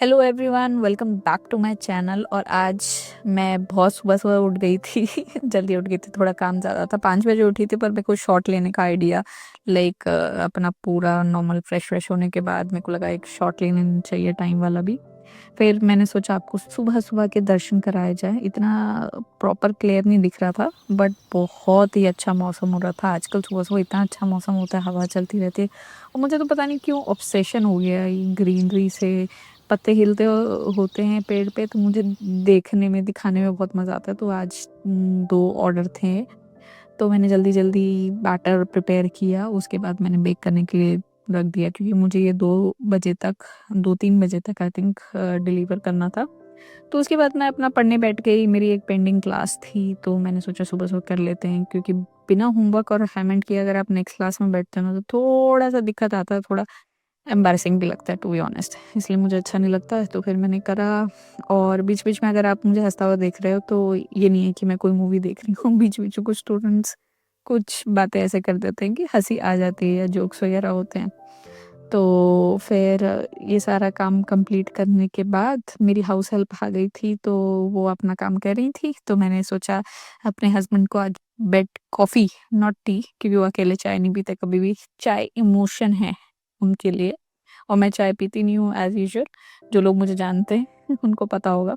Hello everyone, welcome back to my channel. और आज मैं बहुत सुबह सुबह उठ गई थी जल्दी उठ गई थी, थोड़ा काम ज़्यादा था। 5 बजे उठी थी, पर मेरे को शॉट लेने का आइडिया अपना पूरा नॉर्मल फ्रेश होने के बाद मेरे को लगा एक शॉट लेने चाहिए, टाइम वाला भी। फिर मैंने सोचा आपको सुबह सुबह के दर्शन कराए जाए। इतना प्रॉपर क्लियर नहीं दिख रहा था, बट बहुत ही अच्छा मौसम हो रहा था। आजकल सुबह सुबह इतना अच्छा मौसम होता है, हवा चलती रहती है। और मुझे तो पता नहीं क्यों ऑब्सेशन हो गया है ग्रीनरी से। पत्ते हिलते होते हैं पेड़ पे, तो मुझे देखने में दिखाने में बहुत मज़ा आता है। तो आज 2 ऑर्डर थे, तो मैंने जल्दी-जल्दी बैटर प्रिपेयर किया। उसके बाद मैंने बेक करने के लिए रख दिया, क्योंकि मुझे ये 2 बजे तक 2-3 बजे तक आई थिंक डिलीवर करना था। तो उसके बाद मैं अपना पढ़ने बैठ गई। मेरी एक पेंडिंग क्लास थी, तो मैंने सोचा सुबह-सुबह कर लेते हैं, क्योंकि बिना होमवर्क और असाइनमेंट किए अगर आप नेक्स्ट क्लास में बैठते हो ना, तो थोड़ा-सा दिक्कत आता है, थोड़ा एम्बैरेसिंग भी लगता है टू बी ऑनेस्ट। इसलिए मुझे अच्छा नहीं लगता है, तो फिर मैंने करा। और बीच-बीच में अगर आप मुझे हँसता हुआ देख रहे हो, तो ये नहीं है कि मैं कोई मूवी देख रही हूँ। बीच-बीच में कुछ स्टूडेंट्स कुछ बातें ऐसे कर देते हैं कि हँसी आ जाती है, या जोक्स वगैरह होते हैं। तो फिर ये सारा काम कंप्लीट करने के बाद मेरी हाउस हेल्प आ गई थी, तो वो अपना काम कर रही थी। तो मैंने सोचा अपने हस्बैंड को आज बेड कॉफ़ी, नॉट टी, क्योंकि वो अकेले चाय नहीं पीते कभी भी। चाय इमोशन है उनके लिए, और मैं चाय पीती नहीं हूँ एज़ यूजुअल। जो लोग मुझे जानते हैं उनको पता होगा।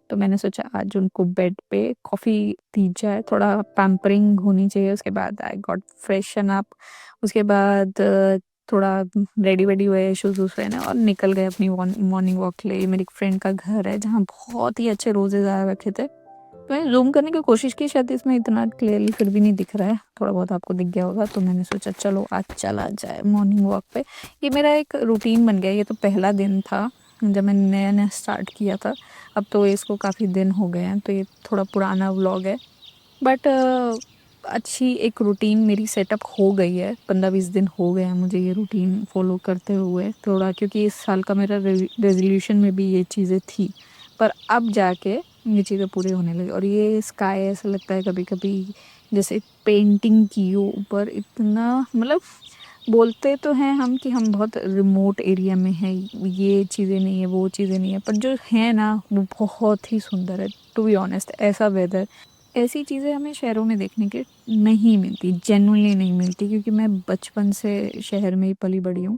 तो मैंने सोचा आज उनको बेड पे कॉफ़ी दी जाए, थोड़ा पैम्परिंग होनी चाहिए। उसके बाद आई गॉट फ्रेशन अप। उसके बाद थोड़ा रेडी-वेडी हुए, शूज़-वूज़ पहने और निकल गए अपनी मॉर्निंग वॉक के लिए। मेरी एक फ्रेंड का घर है, जहाँ बहुत ही अच्छे रोज़ेज़ आ रखे थे। मैंने ज़ूम करने की कोशिश की, शायद इसमें इतना क्लियरली फिर भी नहीं दिख रहा है, थोड़ा बहुत आपको दिख गया होगा। तो मैंने सोचा चलो आज चला जाए मॉर्निंग वॉक पे। ये मेरा एक रूटीन बन गया है। ये तो पहला दिन था जब मैंने नया-नया स्टार्ट किया था। अब तो इसको काफ़ी दिन हो गए हैं, तो ये थोड़ा पुराना व्लॉग है। बट अच्छी एक रूटीन मेरी सेटअप हो गई है। 15-20 दिन हो गए हैं मुझे ये रूटीन फ़ॉलो करते हुए थोड़ा, क्योंकि इस साल का मेरा रेज़ोल्यूशन में भी ये चीज़ें थी। पर अब जाके ये चीज़ें पूरी होने लगी। और ये स्काई ऐसा लगता है कभी-कभी जैसे पेंटिंग की हो ऊपर। इतना मतलब बोलते तो हैं हम कि हम बहुत रिमोट एरिया में हैं, ये चीज़ें नहीं है, वो चीज़ें नहीं है, पर जो है ना वो बहुत ही सुंदर है। टू बी ऑनेस्ट, ऐसा वेदर, ऐसी चीज़ें हमें शहरों में देखने के नहीं मिलती, जेन्युइनली नहीं मिलती, क्योंकि मैं बचपन से शहर में ही पली-बड़ी हूँ।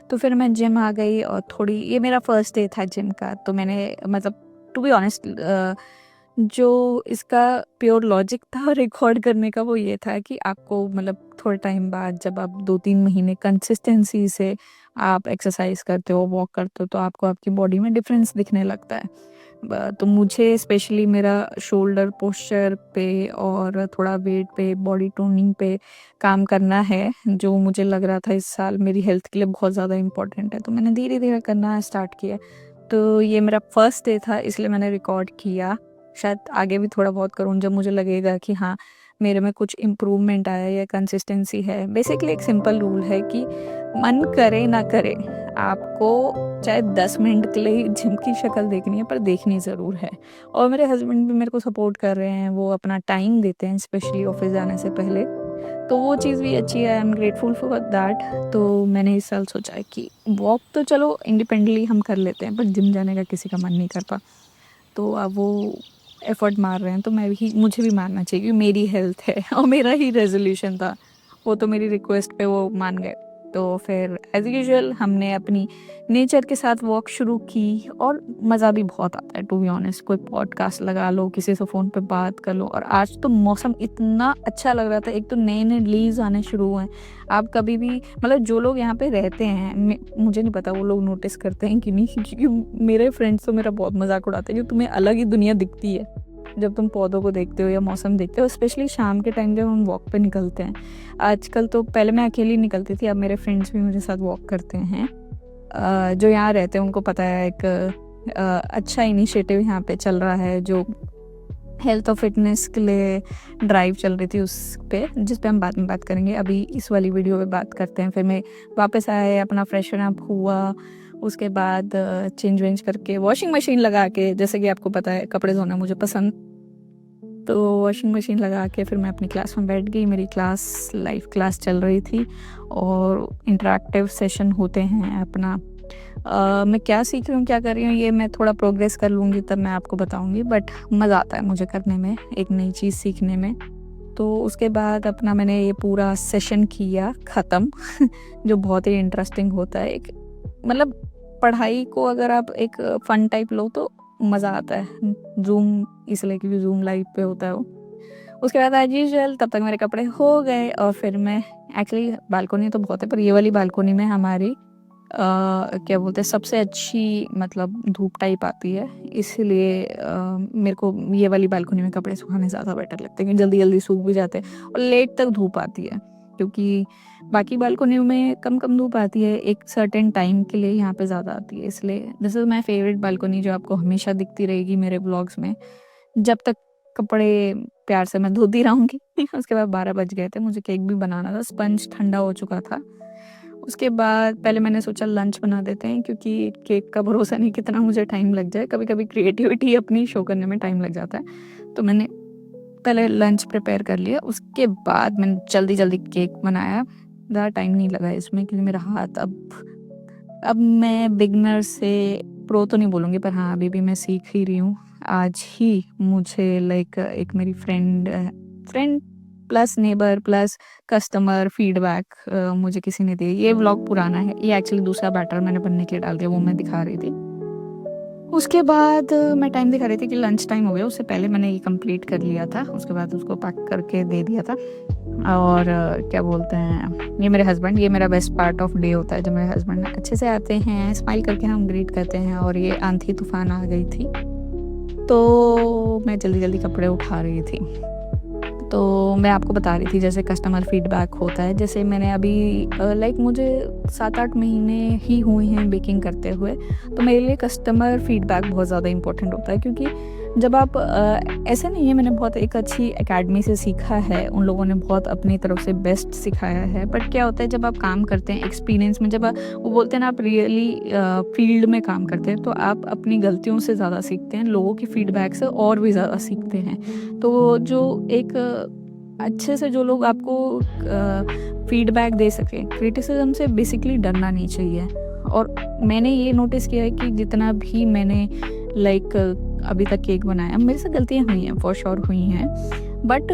तो फिर मैं जिम आ गई, और थोड़ी ये मेरा फर्स्ट डे था जिम का, तो मैंने मतलब टू बी ऑनेस्ट जो इसका प्योर लॉजिक था रिकॉर्ड करने का, वो ये था कि आपको मतलब थोड़े टाइम बाद जब आप 2-3 महीने कंसिस्टेंसी से आप एक्सरसाइज करते हो, वॉक करते हो, तो आपको आपकी बॉडी में डिफरेंस दिखने लगता है। तो मुझे स्पेशली मेरा शोल्डर पोस्चर पे और थोड़ा वेट पे, बॉडी टोनिंग पे काम करना है, जो मुझे लग रहा था इस साल मेरी हेल्थ के लिए बहुत ज़्यादा इम्पोर्टेंट है। तो मैंने धीरे-धीरे करना स्टार्ट किया। तो ये मेरा फर्स्ट डे था, इसलिए मैंने रिकॉर्ड किया। शायद आगे भी थोड़ा बहुत करूँ जब मुझे लगेगा कि हाँ, मेरे में कुछ इम्प्रूवमेंट आया या कंसिस्टेंसी है। बेसिकली एक सिंपल रूल है कि मन करे ना करे, आपको चाहे 10 मिनट के लिए ही जिम की शक्ल देखनी है, पर देखनी ज़रूर है। और मेरे हस्बैंड भी मेरे को सपोर्ट कर रहे हैं, वो अपना टाइम देते हैं स्पेशली ऑफ़िस जाने से पहले। तो वो चीज़ भी अच्छी है, I am grateful for that. तो मैंने इस साल सोचा है कि वॉक तो चलो इंडिपेंडेंटली हम कर लेते हैं, पर जिम जाने का किसी का मन नहीं करता। तो अब वो एफ़र्ट मार रहे हैं, तो मैं भी मुझे भी मारना चाहिए, क्योंकि मेरी हेल्थ है और मेरा ही रेज़ोल्यूशन था। वो तो मेरी रिक्वेस्ट पे वो मान गए। तो फिर एज़ यूजुअल हमने अपनी नेचर के साथ वॉक शुरू की, और मज़ा भी बहुत आता है टू बी ऑनेस्ट। कोई पॉडकास्ट लगा लो, किसी से फ़ोन पे बात कर लो। और आज तो मौसम इतना अच्छा लग रहा था, एक तो नए-नए लीव्स आने शुरू हुए हैं। आप कभी भी मतलब जो लोग यहाँ पे रहते हैं, मुझे नहीं पता वो लोग नोटिस करते हैं कि नहीं, क्योंकि मेरे फ्रेंड्स तो मेरा बहुत मज़ाक उड़ाते हैं कि तुम्हें अलग ही दुनिया दिखती है जब तुम पौधों को देखते हो या मौसम देखते हो, स्पेशली शाम के टाइम जब हम वॉक पे निकलते हैं। आजकल तो, पहले मैं अकेली निकलती थी, अब मेरे फ्रेंड्स भी मेरे साथ वॉक करते हैं। जो यहाँ रहते हैं उनको पता है, एक अच्छा इनिशिएटिव यहाँ पे चल रहा है, जो हेल्थ और फिटनेस के लिए ड्राइव चल रही थी उस पे, जिस पे हम बाद में बात करेंगे। अभी इस वाली वीडियो पे बात करते हैं। फिर मैं वापस आए, अपना फ्रेशन अप हुआ, उसके बाद चेंज वेंज करके वॉशिंग मशीन लगा के, जैसे कि आपको पता है कपड़े धोना मुझे पसंद, तो वॉशिंग मशीन लगा के फिर मैं अपनी क्लास में बैठ गई। मेरी क्लास लाइव क्लास चल रही थी, और इंटरेक्टिव सेशन होते हैं अपना मैं क्या सीख रही हूँ, क्या कर रही हूँ, ये मैं थोड़ा प्रोग्रेस कर लूँगी तब मैं आपको बताऊँगी, बट मज़ा आता है मुझे करने में, एक नई चीज़ सीखने में। तो उसके बाद अपना मैंने ये पूरा सेशन किया ख़त्म जो बहुत ही इंटरेस्टिंग होता है। एक मतलब पढ़ाई को अगर आप एक फ़न टाइप लो तो मज़ा आता है। ज़ूम इसलिए क्योंकि ज़ूम लाइव पे होता है वो। उसके बाद एज़ यूजुअल तब तक मेरे कपड़े हो गए और फिर मैं एक्चुअली बालकनी तो बहुत है पर ये वाली बालकनी में हमारी क्या बोलते हैं सबसे अच्छी मतलब धूप टाइप आती है, इसलिए मेरे को ये वाली बालकनी में कपड़े सुखाने ज़्यादा बेटर लगते हैं क्योंकि जल्दी-जल्दी सूख भी जाते हैं और लेट तक धूप आती है। क्योंकि बाकी बालकनियों में कम-कम धूप आती है, एक सर्टेन टाइम के लिए, यहाँ पे ज़्यादा आती है, इसलिए this is my favourite balcony जो आपको हमेशा दिखती रहेगी मेरे व्लॉग्स में, जब तक कपड़े प्यार से मैं धोती रहूँगी। उसके बाद 12 बज गए थे, मुझे केक भी बनाना था, स्पंज ठंडा हो चुका था। उसके बाद पहले मैंने सोचा लंच बना देते हैं क्योंकि केक का भरोसा नहीं कितना मुझे टाइम लग जाए, कभी-कभी क्रिएटिविटी अपनी शो करने में टाइम लग जाता है। तो मैंने पहले लंच प्रिपेयर कर लिया, उसके बाद मैंने जल्दी-जल्दी केक बनाया। ज़्यादा टाइम नहीं लगा इसमें क्योंकि मेरा हाथ अब मैं बिगिनर से प्रो तो नहीं बोलूँगी पर हाँ, अभी भी मैं सीख ही रही हूँ। आज ही मुझे लाइक एक मेरी friend plus neighbour plus customer feedback मुझे किसी ने दिया। ये व्लॉग पुराना है, ये एक्चुअली दूसरा बैटर मैंने बनने के लिए डाल दिया, वो मैं दिखा रही थी। उसके बाद मैं टाइम दिखा रही थी कि लंच टाइम हो गया, उससे पहले मैंने ये कंप्लीट कर लिया था, उसके बाद उसको पैक करके दे दिया था। और क्या बोलते हैं, ये मेरे हस्बैंड, ये मेरा बेस्ट पार्ट ऑफ डे होता है जब मेरे हस्बैंड अच्छे से आते हैं, स्माइल करके हम ग्रीट करते हैं। और ये आंधी तूफान आ गई थी, तो मैं जल्दी-जल्दी कपड़े उठा रही थी। तो मैं आपको बता रही थी जैसे कस्टमर फीडबैक होता है, जैसे मैंने अभी लाइक मुझे 7-8 महीने ही हुए हैं बेकिंग करते हुए, तो मेरे लिए कस्टमर फीडबैक बहुत ज़्यादा इम्पोर्टेंट होता है क्योंकि जब आप ऐसे नहीं है मैंने बहुत एक अच्छी एकेडमी से सीखा है, उन लोगों ने बहुत अपनी तरफ से बेस्ट सिखाया है, बट क्या होता है जब आप काम करते हैं एक्सपीरियंस में, जब वो बोलते हैं ना आप रियली फील्ड में काम करते हैं तो आप अपनी गलतियों से ज़्यादा सीखते हैं, लोगों की फीडबैक से और भी ज़्यादा सीखते हैं। तो जो एक अच्छे से जो लोग आपको फीडबैक दे सकें, क्रिटिसिज्म से बेसिकली डरना नहीं चाहिए। और मैंने ये नोटिस किया है कि जितना भी मैंने लाइक अभी तक केक बनाया, मेरे से गलतियाँ हुई हैं, फॉर श्योर हुई हैं, बट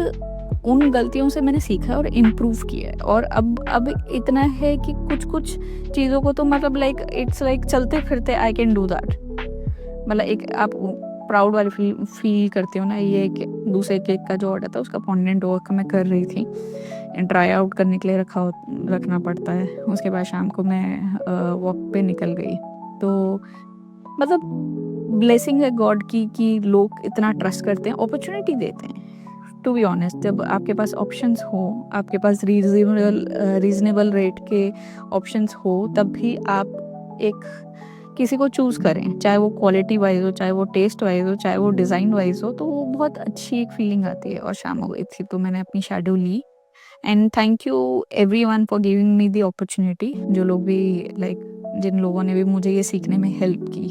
उन गलतियों से मैंने सीखा और इम्प्रूव किया है। और अब इतना है कि कुछ-कुछ चीज़ों को तो मतलब लाइक इट्स लाइक चलते-फिरते आई कैन डू दैट। मतलब एक आप प्राउड वाली फील करती हो ना, ये एक दूसरे केक का जो ऑर्डर था उसका फॉन्डेंट वर्क मैं कर रही थी, ट्राई आउट करने के लिए रखना पड़ता है। उसके बाद शाम को मैं वॉक पे निकल गई। तो मतलब ब्लेसिंग है गॉड की कि लोग इतना ट्रस्ट करते हैं, अपॉर्चुनिटी देते हैं। टू बी ऑनेस्ट, जब आपके पास ऑप्शंस हो, आपके पास रीज़नेबल रेट के ऑप्शंस हो, तब भी आप एक किसी को चूज़ करें, चाहे वो क्वालिटी वाइज़ हो, चाहे वो टेस्ट वाइज़ हो, चाहे वो डिज़ाइन वाइज़ हो, तो वो बहुत अच्छी एक फीलिंग आती है। और शाम हो गई थी तो मैंने अपनी शैडो ली। And thank you everyone for giving me the opportunity, जो लोग भी लाइक जिन लोगों ने भी मुझे ये सीखने में हेल्प की,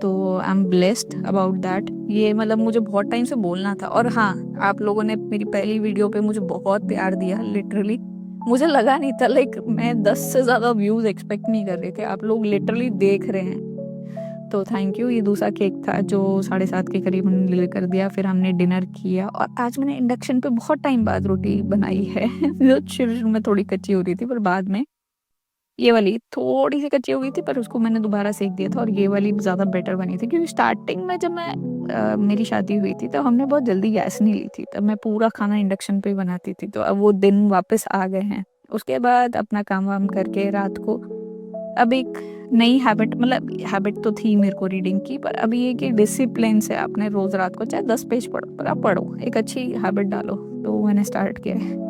तो I am blessed about that. ये मतलब मुझे बहुत टाइम से बोलना था। और हाँ, आप लोगों ने मेरी पहली वीडियो पे मुझे बहुत प्यार दिया, लिटरली मुझे लगा नहीं था, लाइक मैं 10 से ज़्यादा व्यूज़ एक्सपेक्ट नहीं कर रहे थे, आप लोग लिटरली देख रहे हैं, तो थैंक यू। ये दूसरा केक था जो 7:30 के करीब हमने डिलीवर कर दिया, फिर हमने डिनर किया और आज मैंने इंडक्शन पे बहुत टाइम बाद रोटी बनाई है जो शुरू में थोड़ी कच्ची हो रही थी, पर बाद में ये वाली थोड़ी-सी कच्ची हो गई थी, पर उसको मैंने दोबारा सेक दिया था और ये वाली ज़्यादा बेटर बनी थी क्योंकि स्टार्टिंग में जब मेरी शादी हुई थी, तो हमने बहुत जल्दी गैस नहीं ली थी, तब मैं पूरा खाना इंडक्शन पे ही बनाती थी, तो अब वो दिन वापस आ गए हैं। उसके बाद अपना काम-वाम करके रात को अब एक नई हैबिट, मतलब हैबिट तो थी मेरे को रीडिंग की, पर अब ये कि डिसिप्लिन से आपने रोज़ रात को चाहे 10 पेज पढ़ो, पर आप पढ़ो, एक अच्छी हैबिट डालो, तो वो मैंने स्टार्ट किया है।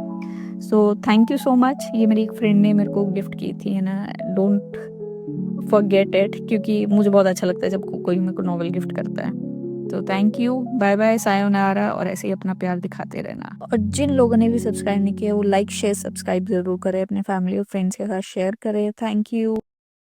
So thank you so much. ये मेरी एक फ्रेंड ने मेरे को गिफ्ट की थी ना, डोंट फॉरगेट इट, क्योंकि मुझे बहुत अच्छा लगता है जब कोई मेरे को नॉवेल गिफ्ट करता है। तो thank you, bye bye, sayonara, और ऐसे ही अपना प्यार दिखाते रहना। और जिन लोगों ने भी सब्सक्राइब नहीं किया वो लाइक शेयर सब्सक्राइब ज़रूर करें, अपने फैमिली और फ्रेंड्स के साथ शेयर करें। Thank you.